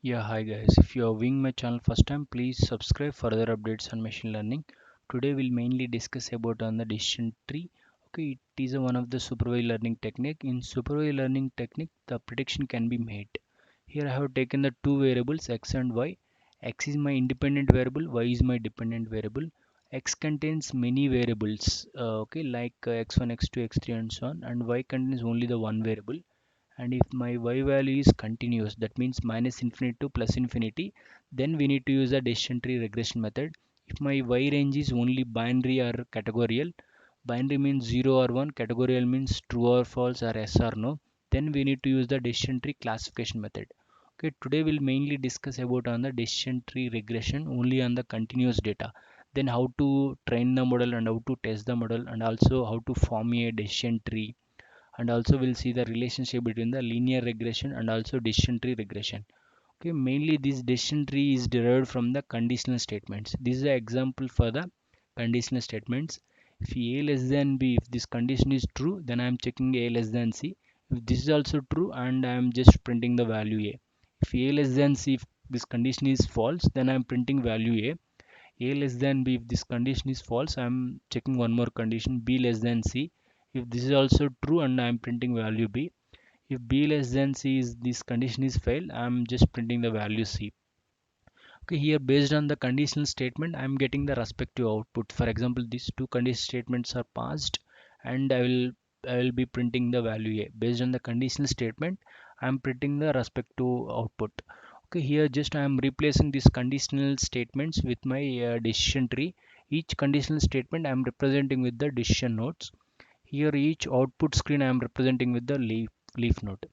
Yeah, hi guys. If you are viewing my channel first time, please subscribe for further updates on machine learning. Today we'll mainly discuss about on the decision tree. Okay, it is one of the supervised learning technique. In supervised learning technique, the prediction can be made. Here I have taken the two variables x and y. X is my independent variable, y is my dependent variable. X contains many variables, okay, like x1, x2, x3 and so on, and y contains only the one variable. And if my y value is continuous, that means minus infinity to plus infinity, then we need to use a decision tree regression method. If my y range is only binary or categorical, binary means 0 or 1, categorical means true or false or yes or no, then we need to use the decision tree classification method. Okay, today we'll mainly discuss about on the decision tree regression only on the continuous data, then how to train the model and how to test the model, and also how to form a decision tree, and also we'll see the relationship between the linear regression and also decision tree regression. Okay, mainly this decision tree is derived from the conditional statements. This is an example for the conditional statements. If a less than b, if this condition is true, then I am checking a less than c. If this is also true, and I am just printing the value a. If a less than c, if this condition is false, then I am printing value a less than b. If this condition is false, I am checking one more condition, b less than c. If this is also true, and I am printing value b. If b less than c is this condition is failed, I am just printing the value c. Okay, here based on the conditional statement, I am getting the respective output. For example, these two conditional statements are passed, and I will be printing the value a. Based on the conditional statement, I am printing the respective output. Okay, here just I am replacing these conditional statements with my decision tree. Each conditional statement I am representing with the decision nodes. Here each output screen I am representing with the leaf node.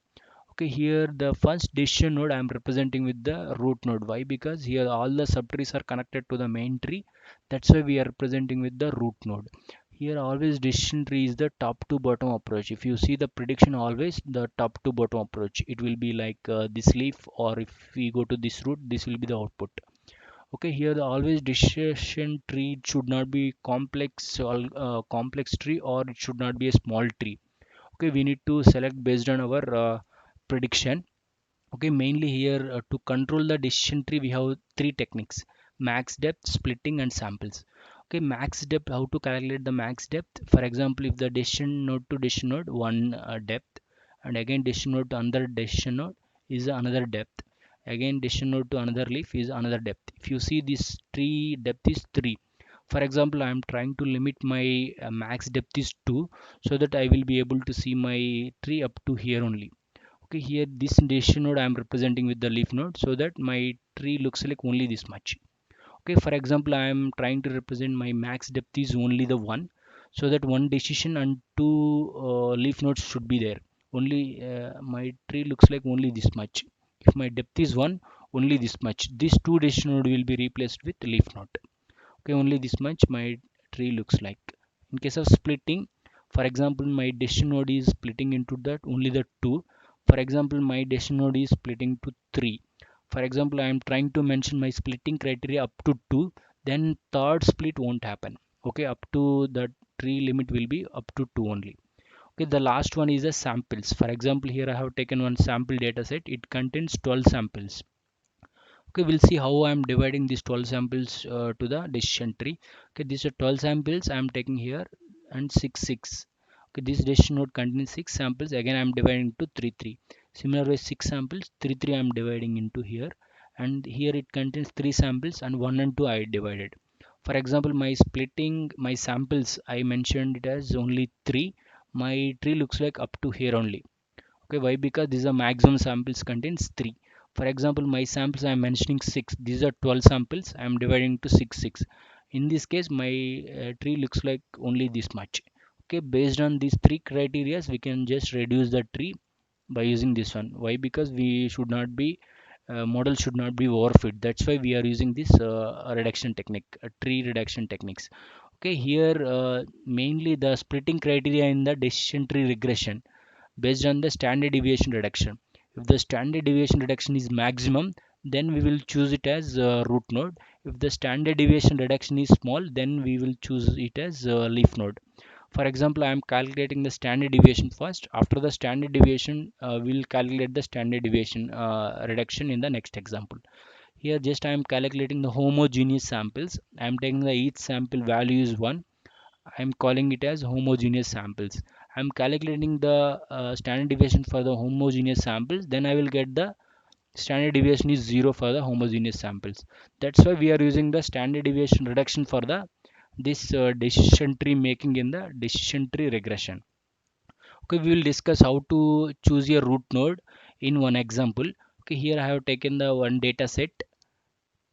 Okay, here the first decision node I am representing with the root node. Why? Because here all the subtrees are connected to the main tree. That's why we are representing with the root node. Here always decision tree is the top to bottom approach. If you see the prediction, always the top to bottom approach, it will be like this leaf, or if we go to this root, this will be the output. Okay, here the always decision tree should not be complex, complex tree, or it should not be a small tree. Okay, we need to select based on our prediction. Okay, mainly here to control the decision tree we have three techniques: max depth, splitting and samples. Okay, max depth, how to calculate the max depth? For example, if the decision node to decision node one depth, and again decision node to another decision node is another depth, again decision node to another leaf is another depth. If you see this tree depth is 3. For example, I am trying to limit my max depth is 2, so that I will be able to see my tree up to here only. Okay, here this decision node I am representing with the leaf node, so that my tree looks like only this much. Okay, for example, I am trying to represent my max depth is only the 1, so that one decision and two leaf nodes should be there. Only my tree looks like only this much. If my depth is 1, only this much, these two decision node will be replaced with leaf node. Okay, only this much my tree looks like. In case of splitting, for example, my decision node is splitting into that only the 2. For example, my decision node is splitting to 3. For example, I am trying to mention my splitting criteria up to 2, then third split won't happen. Okay, up to the tree limit will be up to 2 only. Okay, the last one is the samples. For example, here I have taken one sample data set, it contains 12 samples. Okay, we'll see how I'm dividing these 12 samples to the decision tree. Okay, these are 12 samples I'm taking here, and 6 6. Okay, this decision node contains 6 samples. Again, I'm dividing into 3 3. Similarly, 6 samples, 3 3 I'm dividing into here, and here it contains 3 samples, and 1 and 2 I divided. For example, my splitting my samples, I mentioned it as only 3. My tree looks like up to here only. Okay, why? Because these are maximum samples contains 3. For example, my samples I am mentioning 6. These are 12 samples, I am dividing to 6 6. In this case, my tree looks like only this much. Okay, based on these three criterias, we can just reduce the tree by using this one. Why? Because we should not be model should not be overfit. That's why we are using this reduction technique, tree reduction techniques. Okay, here mainly the splitting criteria in the decision tree regression based on the standard deviation reduction. If the standard deviation reduction is maximum, then we will choose it as root node. If the standard deviation reduction is small, then we will choose it as leaf node. For example, I am calculating the standard deviation first. After the standard deviation, we'll calculate the standard deviation reduction in the next example. Here just I am calculating the homogeneous samples. I am taking the each sample value is 1. I am calling it as homogeneous samples. I am calculating the standard deviation for the homogeneous samples. Then I will get the standard deviation is 0 for the homogeneous samples. That's why we are using the standard deviation reduction for the this decision tree making in the decision tree regression. Okay, we will discuss how to choose your root node in one example. Okay, here I have taken the one data set.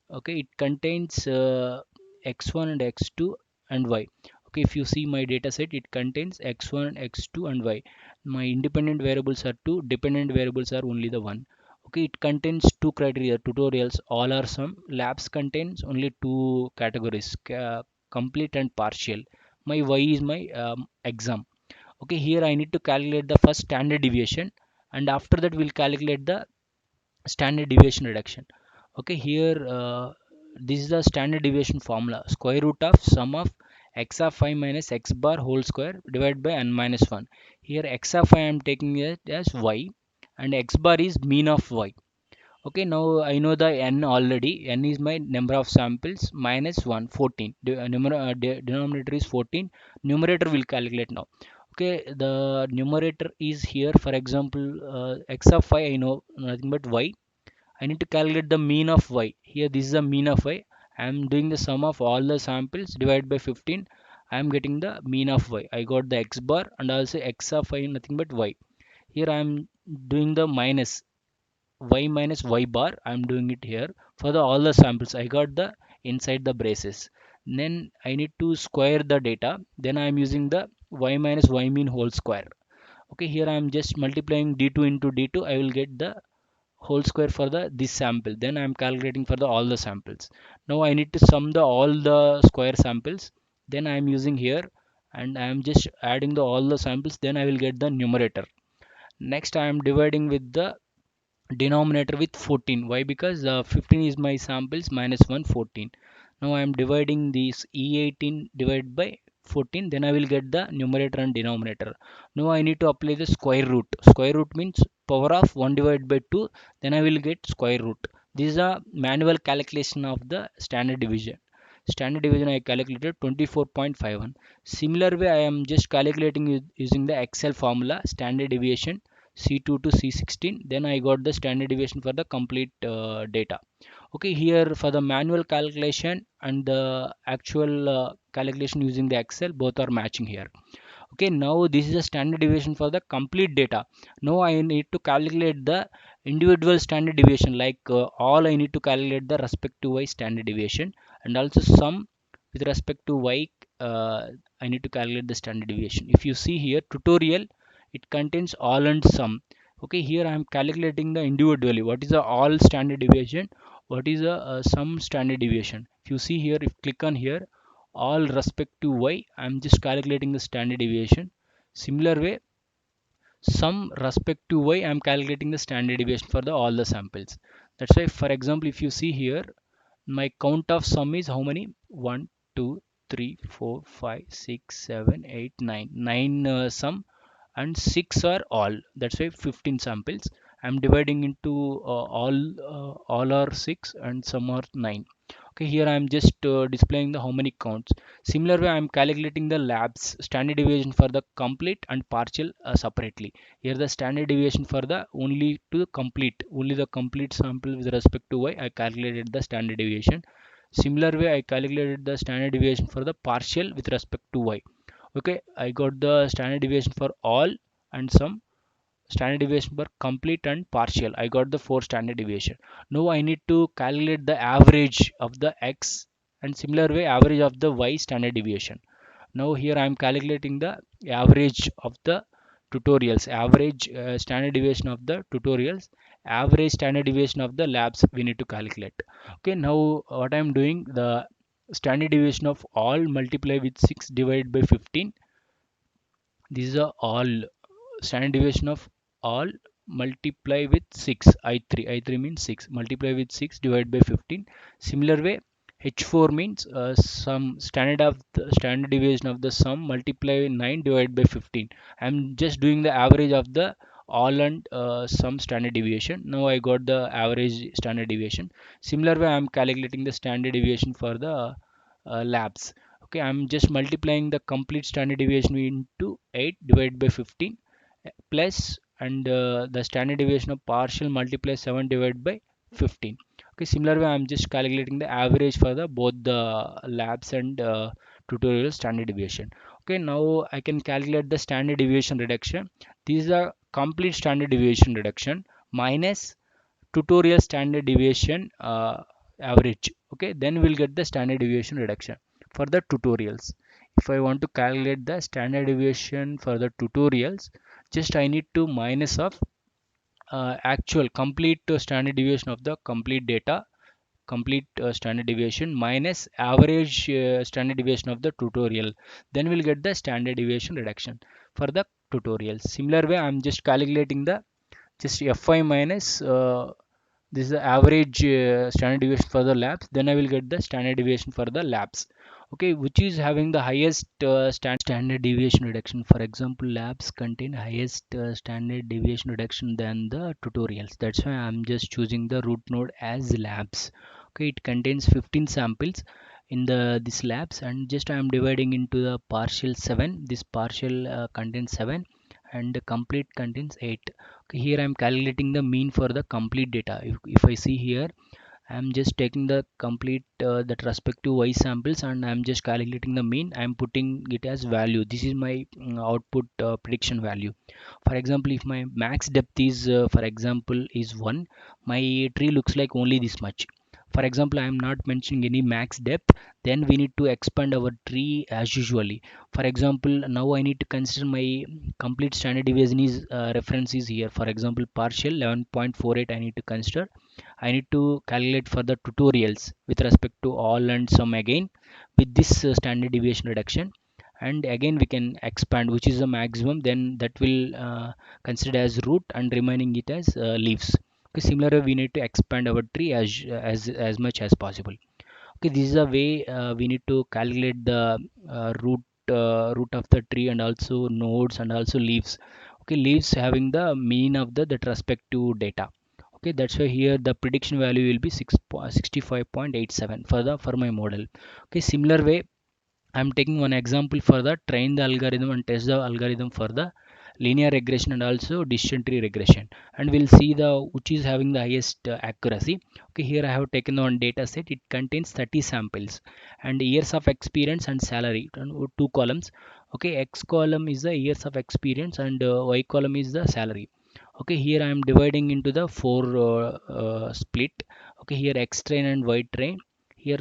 Okay, it contains x1 and x2 and y. Okay, if you see my data set, it contains x1, x2 and y. My independent variables are 2, dependent variables are only the 1. Okay, it contains two criteria: tutorials all are some, labs contains only two categories, complete and partial. My y is my exam. Okay, here I need to calculate the first standard deviation, and after that we'll calculate the standard deviation reduction. Okay, here this is the standard deviation formula: square root of sum of x of I minus x bar whole square divided by n minus 1. Here x of I am taking it as y and x bar is mean of y. Okay, now I know the n already. N is my number of samples minus 1, 14. Denominator is 14. Numerator will calculate now. Okay, the numerator is here. For example, x of y I know nothing but y. I need to calculate the mean of y. Here this is the mean of y. I am doing the sum of all the samples divided by 15. I am getting the mean of y. I got the x bar and also x of y nothing but y. Here I am doing the minus y minus y bar. I am doing it here for the all the samples. I got the inside the braces. Then I need to square the data. Then I am using the y minus y mean whole square. Okay, here I am just multiplying d2 into d2. I will get the whole square for the this sample. Then I am calculating for the all the samples. Now I need to sum the all the square samples. Then I am using here and I am just adding the all the samples. Then I will get the numerator. Next I am dividing with the denominator with 14. Why? Because 15 is my samples minus 1, 14. Now I am dividing this E18 divided by 14. Then I will get the numerator and denominator. Now I need to apply the square root. Square root means power of 1 divided by 2. Then I will get square root. This is a manual calculation of the standard deviation. Standard deviation I calculated 24.51. Similar way I am just calculating using the Excel formula standard deviation C2 to C16. Then I got the standard deviation for the complete data. Okay, here for the manual calculation and the actual calculation using the Excel, both are matching here. Okay, now this is a standard deviation for the complete data. Now I need to calculate the individual standard deviation, like all I need to calculate the respective y standard deviation, and also sum with respect to y. I need to calculate the standard deviation. If you see here tutorial, it contains all and sum. Okay, here I am calculating the individually what is the all standard deviation, what is the sum standard deviation. If you see here, if click on here, all respect to y, I am just calculating the standard deviation. Similar way, sum respect to y, I am calculating the standard deviation for the all the samples. That's why, for example, if you see here, my count of sum is how many? 1, 2, 3, 4, 5, 6, 7, 8, 9. 9 sum and 6 are all. That's why 15 samples. I'm dividing into all are 6 and some are 9. Okay, here I'm just displaying the how many counts. Similar way, I'm calculating the labs standard deviation for the complete and partial separately. Here the standard deviation for the only to the complete, only the complete sample with respect to y, I calculated the standard deviation. Similar way, I calculated the standard deviation for the partial with respect to y. Okay, I got the standard deviation for all and some standard deviation for complete and partial. I got the 4 standard deviation. Now I need to calculate the average of the x and similar way average of the y standard deviation. Now here I am calculating the average of the tutorials, average standard deviation of the tutorials, average standard deviation of the labs we need to calculate. Okay, now what I am doing, the standard deviation of all multiply with 6 divided by 15. These are all standard deviation of all multiply with 6. I3 means 6 multiply with 6 divided by 15. Similar way, H4 means sum standard deviation of the sum multiply 9 divided by 15. I'm just doing the average of the all and sum standard deviation. Now I got the average standard deviation. Similar way, I'm calculating the standard deviation for the labs. Okay, I'm just multiplying the complete standard deviation into 8 divided by 15 plus and the standard deviation of partial multiply 7 divided by 15. Okay, similar way I'm just calculating the average for the both the labs and tutorial standard deviation. Okay, now I can calculate the standard deviation reduction. This is a complete standard deviation reduction minus tutorial standard deviation average. Okay, then we'll get the standard deviation reduction for the tutorials. If I want to calculate the standard deviation for the tutorials, just I need to minus of actual complete standard deviation of the complete data, complete standard deviation minus average standard deviation of the tutorial, then we'll get the standard deviation reduction for the tutorials. Similar way I'm just calculating the just fi minus this is the average standard deviation for the labs, then I will get the standard deviation for the labs. Okay, which is having the highest standard deviation reduction. For example, labs contain highest standard deviation reduction than the tutorials. That's why I'm just choosing the root node as labs. Okay, it contains 15 samples in the this labs, and just I am dividing into the partial 7. This partial contains 7 and the complete contains 8. Okay, here I am calculating the mean for the complete data. If I see here, I am just taking the complete that respective y samples and I am just calculating the mean. I am putting it as value. This is my output prediction value. For example, if my max depth is for example is 1, my tree looks like only this much. For example, I am not mentioning any max depth, then we need to expand our tree as usually. For example, now I need to consider my complete standard deviation is reference is here. For example, partial 11.48 I need to consider. I need to calculate for the tutorials with respect to all and some again with this standard deviation reduction, and again we can expand which is the maximum, then that will consider as root and remaining it as leaves. Okay, similarly we need to expand our tree as much as possible. Okay, this is a way we need to calculate the root of the tree and also nodes and also leaves. Okay, leaves having the mean of the that respective data. Okay, that's why here the prediction value will be 65.87 for the for my model. Okay, similar way I'm taking one example for the train the algorithm and test the algorithm for the linear regression and also decision tree regression, and we'll see the which is having the highest accuracy. Okay, here I have taken one data set. It contains 30 samples and years of experience and salary, two columns. Okay, x column is the years of experience and y column is the salary. Okay, here I am dividing into the four split. Okay, here x train and y train. Here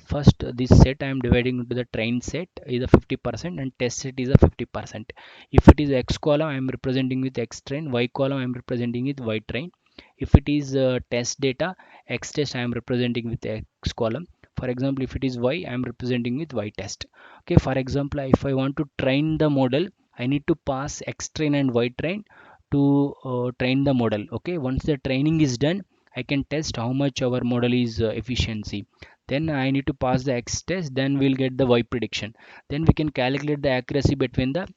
first this set I am dividing into the train set is a 50% and test set is a 50%. If it is x column I am representing with x train, y column I am representing with y train. If it is test data, x test I am representing with x column. For example, if it is y I am representing with y test. Okay, for example, if I want to train the model, I need to pass x train and y train to train the model. Okay, once the training is done, I can test how much our model is efficiency. Then I need to pass the x test, then we'll get the y prediction. Then we can calculate the accuracy between the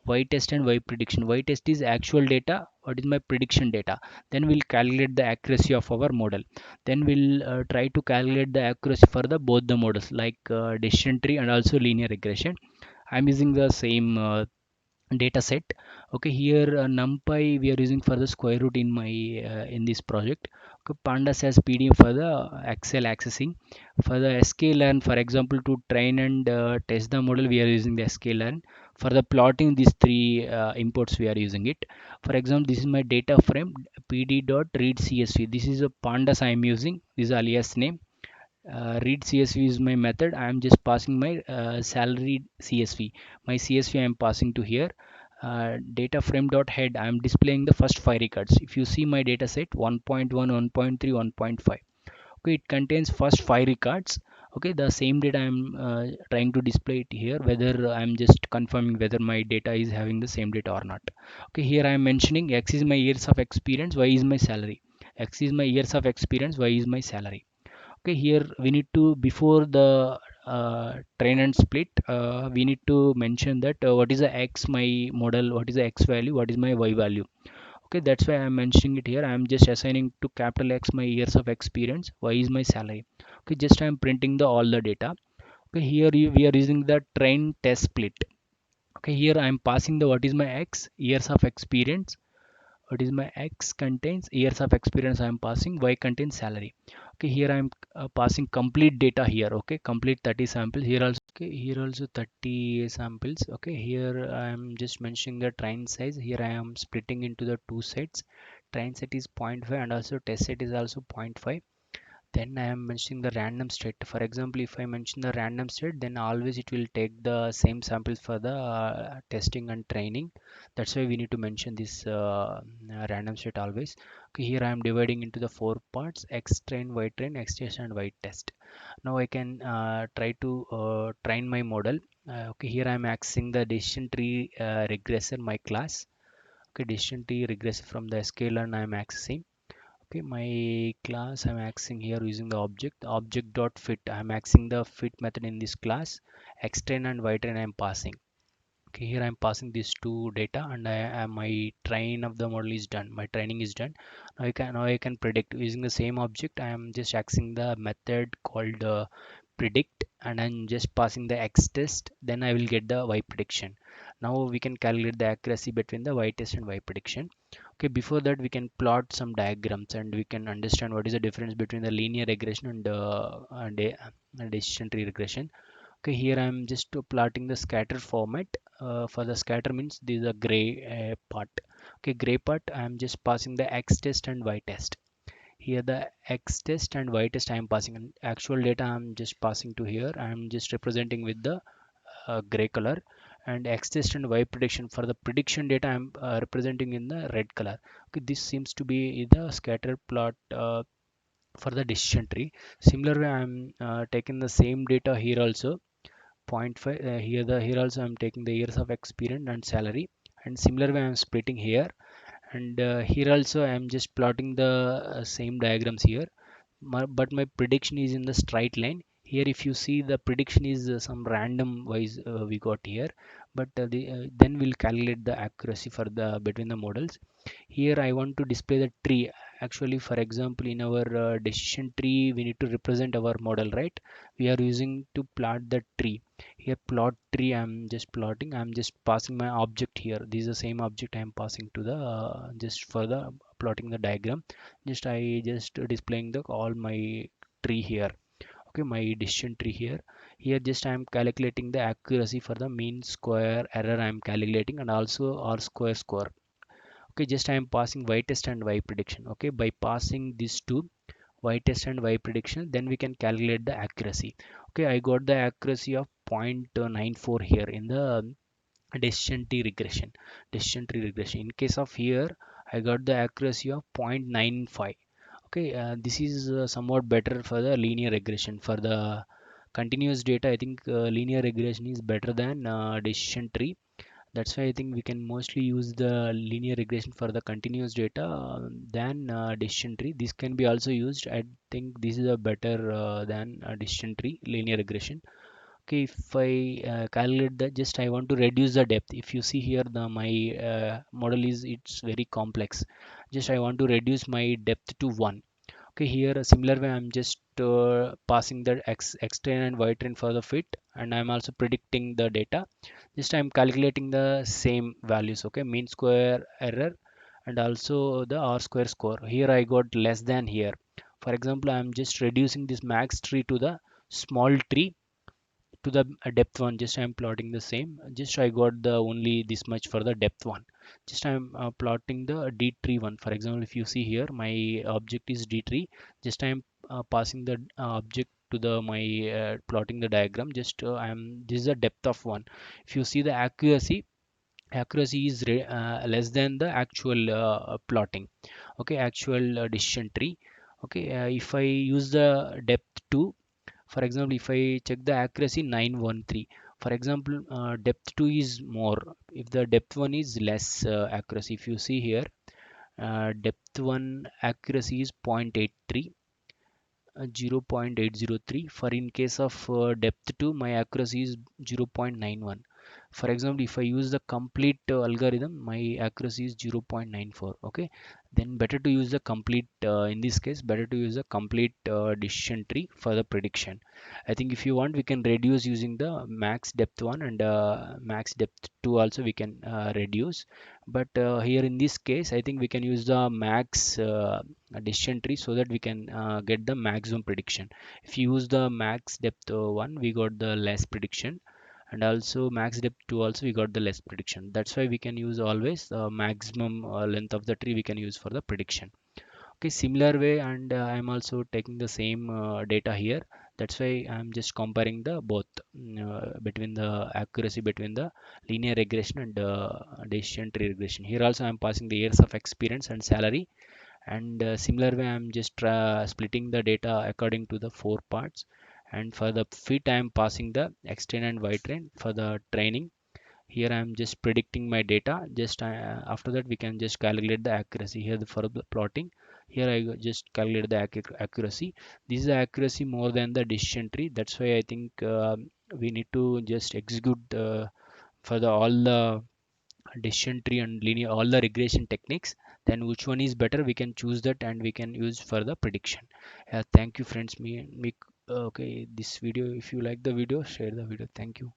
y test and y prediction. Y test is actual data, what is my prediction data. Then we'll calculate the accuracy of our model. Then we'll try to calculate the accuracy for the both the models like decision tree and also linear regression. I'm using the same data set. Okay, here numpy we are using for the square root in my in this project. Okay, pandas has pd for the excel accessing. For the sklearn, for example, to train and test the model, we are using the sklearn. For the plotting, these three imports we are using it. For example, this is my data frame pd.read_csv. This is a pandas I am using, this is alias name. Read csv is my method. I am just passing my salary csv. My csv I am passing to here. Data frame dot head I am displaying the first 5 records. If you see my data set 1.1, 1.3, 1.5. Okay, it contains first 5 records. Okay, the same data I am trying to display it here, whether I am just confirming whether my data is having the same data or not. Okay, here I am mentioning x is my years of experience, y is my salary. X is my years of experience, y is my salary. Okay, here we need to, before the train and split, we need to mention that what is the x my model, what is the x value, what is my y value. Okay, that's why I'm mentioning it here. I'm just assigning to capital X my years of experience, y is my salary. Okay, just I'm printing the all the data. Okay, here we are using the train test split. Okay, here I'm passing the what is my x years of experience, what is my x contains years of experience I am passing, y contains salary. Okay, here I am passing complete data here. Okay, complete 30 samples here also. Okay, here also 30 samples. Okay, here I am just mentioning the train size. Here I am splitting into the two sets. Train set is zero point 0.5 and also test set is also zero point 0.5. Then I am mentioning the random state. For example, if I mention the random state, then always it will take the same samples for the testing and training. That's why we need to mention this random state always. Okay, here I am dividing into the four parts: x train, y train, x test, and y test. Now I can try to train my model. Okay, here I am accessing the decision tree regressor, my class. Okay, decision tree regressor from the sklearn I am accessing. Okay, my class I'm accessing here using the object dot fit. I'm accessing the fit method in this class. Xtrain and ytrain I'm passing. Okay, here I'm passing these two data, and my train of the model is done. My training is done. Now I can predict using the same object. I am just accessing the method called predict, and I'm just passing the x test. Then I will get the y prediction. Now we can calculate the accuracy between the y test and y prediction. Okay, before that we can plot some diagrams and we can understand what is the difference between the linear regression and decision tree regression. Okay, here I am just plotting the scatter format. For the scatter means this is a gray part. Okay, gray part I am just passing the x test and y test. Here the x test and y test I am passing, and actual data I am just passing to here. I am just representing with the gray color, and x test and y prediction for the prediction data I'm representing in the red color. Okay, this seems to be the scatter plot for the decision tree. Similarly, I'm taking the same data here also. Zero point 0.5 here also I'm taking the years of experience and salary, and similarly I'm splitting here, and here also I'm just plotting the same diagrams here. But my prediction is in the straight line. Here if you see, the prediction is some random wise we got here, but then we'll calculate the accuracy for the between the models. Here I want to display the tree. Actually, for example, in our decision tree we need to represent our model, right? We are using to plot the tree. Here plot tree, I'm just passing my object here. This is the same object I'm passing to the just for the plotting the diagram. Just displaying the all my tree here. Okay, my decision tree here. Here just I'm calculating the accuracy for the mean square error I'm calculating, and also r square score. Okay, just I am passing y test and y prediction. Okay, by passing these two, y test and y prediction, then we can calculate the accuracy. Okay, I got the accuracy of 0.94 here in the decision tree regression. In case of here, I got the accuracy of 0.95. Okay, this is somewhat better for the linear regression. For the continuous data, I think linear regression is better than decision tree. That's why I think we can mostly use the linear regression for the continuous data than decision tree. This can be also used. I think this is a better than decision tree linear regression. Okay, if I calculate that, just I want to reduce the depth. If you see here, the my model is it's very complex. Just I want to reduce my depth to 1. Okay, here a similar way I'm just passing the x train and y train for the fit, and I'm also predicting the data. Just I'm calculating the same values. Okay, mean square error and also the r square score. Here I got less than here. For example, I'm just reducing this max tree to the small tree to the depth one. Just I'm plotting the same. Just I got the only this much for the depth one. Just I'm plotting the d tree one. For example, if you see here, my object is d tree. Just I'm passing the object to the my plotting the diagram. Just I'm this is the depth of one. If you see the accuracy is less than the actual plotting. Okay, actual decision tree. Okay, if I use the depth 2, for example, if I check the accuracy 913, for example, depth 2 is more. If the depth 1 is less accuracy, if you see here, depth 1 accuracy is 0.83. 0.803. For in case of depth 2, my accuracy is 0.91. For example, if I use the complete algorithm, my accuracy is 0.94. Okay, then better to use the complete, in this case better to use a complete decision tree for the prediction. I think if you want, we can reduce using the max depth 1 and max depth 2 also we can reduce. But here in this case, I think we can use the max decision tree so that we can get the maximum prediction. If you use the max depth 1, we got the less prediction, and also max depth 2 also we got the less prediction. That's why we can use always maximum length of the tree we can use for the prediction. Okay, similar way, and I'm also taking the same data here. That's why I'm just comparing the both, between the accuracy between the linear regression and decision tree regression. Here also I'm passing the years of experience and salary, and similar way I'm just splitting the data according to the four parts. And for the fit I'm passing the extend and wide range for the training. Here I am just predicting my data. Just after that we can just calculate the accuracy. Here for the plotting, here I just calculate the accuracy. This is the accuracy more than the decision tree. That's why I think we need to just execute for the all the decision tree and linear all the regression techniques. Then which one is better, we can choose that and we can use for the prediction. Thank you friends. Me okay, this video, if you like the video, share the video. Thank you.